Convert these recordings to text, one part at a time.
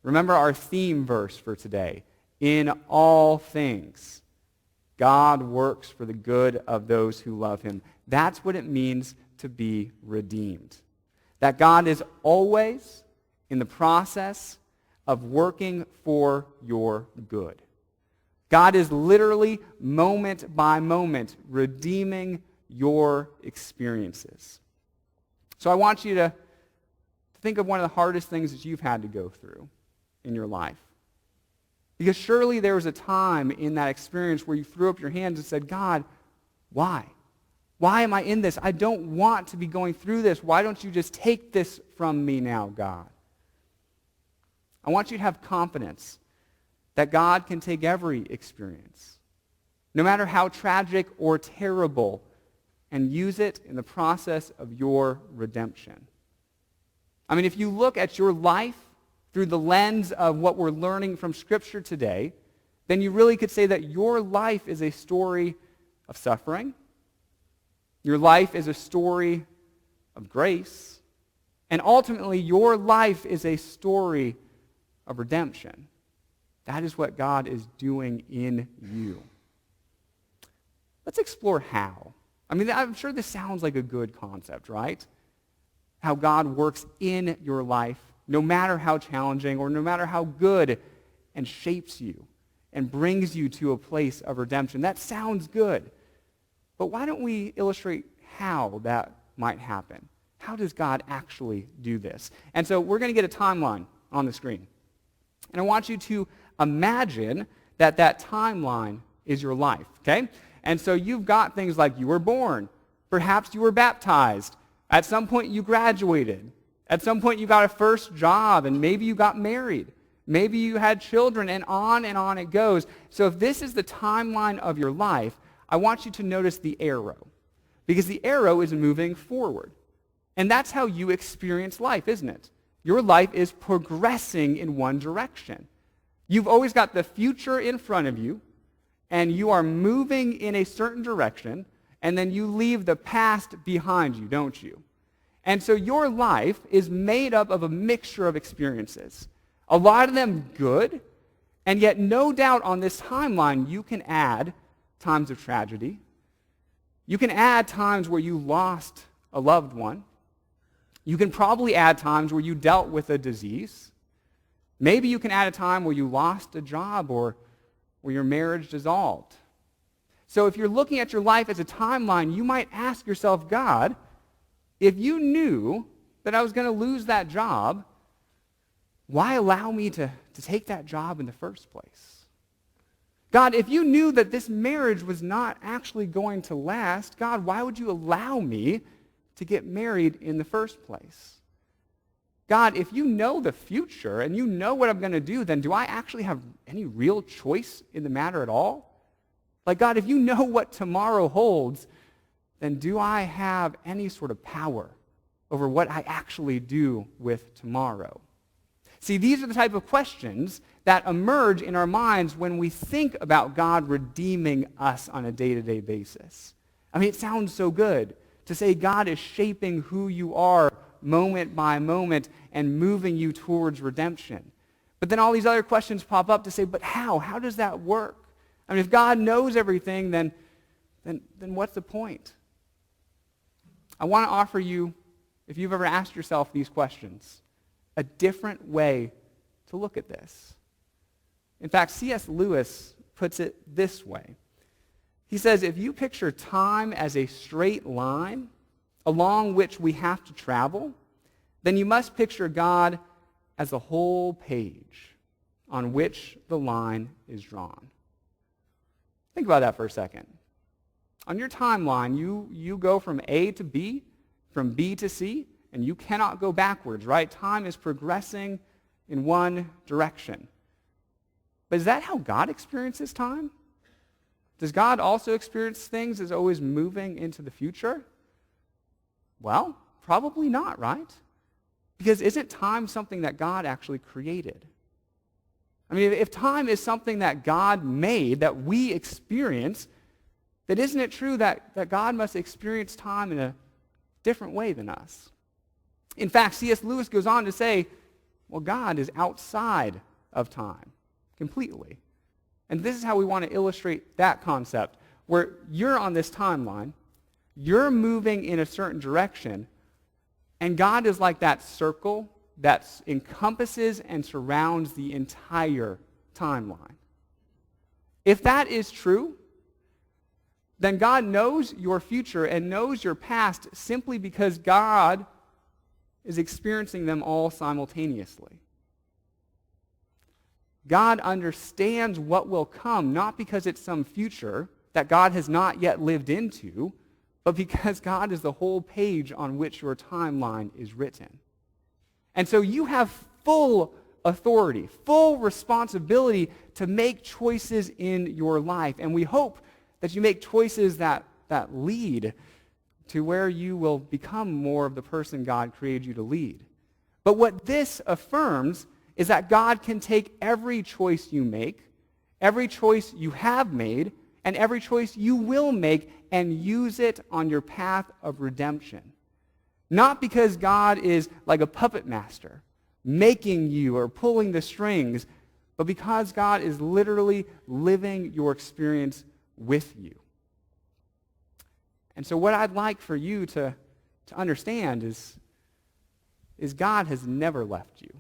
Remember our theme verse for today. In all things, God works for the good of those who love him. That's what it means to be redeemed. That God is always in the process of working for your good. God is literally, moment by moment, redeeming your experiences. So I want you to think of one of the hardest things that you've had to go through in your life. Because surely there was a time in that experience where you threw up your hands and said, God, why? Why am I in this? I don't want to be going through this. Why don't you just take this from me now, God? I want you to have confidence that God can take every experience, no matter how tragic or terrible, and use it in the process of your redemption. I mean, if you look at your life through the lens of what we're learning from Scripture today, then you really could say that your life is a story of suffering. Your life is a story of grace. And ultimately, your life is a story of redemption. That is what God is doing in you. Let's explore how. I mean, I'm sure this sounds like a good concept, right? How God works in your life, no matter how challenging or no matter how good, and shapes you and brings you to a place of redemption. That sounds good. But why don't we illustrate how that might happen? How does God actually do this? And so we're going to get a timeline on the screen. And I want you to imagine that that timeline is your life, okay? And so you've got things like you were born. Perhaps you were baptized. At some point you graduated. At some point you got a first job, and maybe you got married. Maybe you had children, and on it goes. So if this is the timeline of your life, I want you to notice the arrow, because the arrow is moving forward. And that's how you experience life, isn't it? Your life is progressing in one direction. You've always got the future in front of you, and you are moving in a certain direction, and then you leave the past behind you, don't you? And so your life is made up of a mixture of experiences. A lot of them good, and yet no doubt on this timeline you can add times of tragedy. You can add times where you lost a loved one. You can probably add times where you dealt with a disease. Maybe you can add a time where you lost a job or where your marriage dissolved. So if you're looking at your life as a timeline, you might ask yourself, God, if you knew that I was going to lose that job, why allow me to take that job in the first place? God, if you knew that this marriage was not actually going to last, God, why would you allow me to get married in the first place? God, if you know the future and you know what I'm going to do, then do I actually have any real choice in the matter at all? Like, God, if you know what tomorrow holds, then do I have any sort of power over what I actually do with tomorrow? See, these are the type of questions that emerge in our minds when we think about God redeeming us on a day-to-day basis. I mean, it sounds so good to say God is shaping who you are moment by moment and moving you towards redemption. But then all these other questions pop up to say, but how? How does that work? I mean, if God knows everything, then what's the point? I want to offer you, if you've ever asked yourself these questions, a different way to look at this. In fact, C.S. Lewis puts it this way. He says, if you picture time as a straight line along which we have to travel, then you must picture God as a whole page on which the line is drawn. Think about that for a second. On your timeline, you go from A to B, from B to C, and you cannot go backwards, right? Time is progressing in one direction. But is that how God experiences time? Does God also experience things as always moving into the future? Well, probably not, right? Because isn't time something that God actually created? I mean, if time is something that God made, that we experience, then isn't it true that God must experience time in a different way than us? In fact, C.S. Lewis goes on to say, Well, God is outside of time completely. And this is how we want to illustrate that concept, where you're on this timeline, you're moving in a certain direction, and God is like that circle that encompasses and surrounds the entire timeline. If that is true, then God knows your future and knows your past simply because God is experiencing them all simultaneously. God understands what will come, not because it's some future that God has not yet lived into, but because God is the whole page on which your timeline is written. And so you have full authority, full responsibility to make choices in your life. And we hope that you make choices that lead to where you will become more of the person God created you to lead. But what this affirms is that God can take every choice you make, every choice you have made, and every choice you will make and use it on your path of redemption. Not because God is like a puppet master, making you or pulling the strings, but because God is literally living your experience with you. And so what I'd like for you to understand is God has never left you.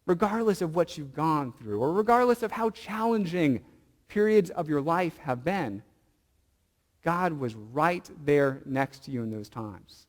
Regardless of what you've gone through, or regardless of how challenging periods of your life have been, God was right there next to you in those times.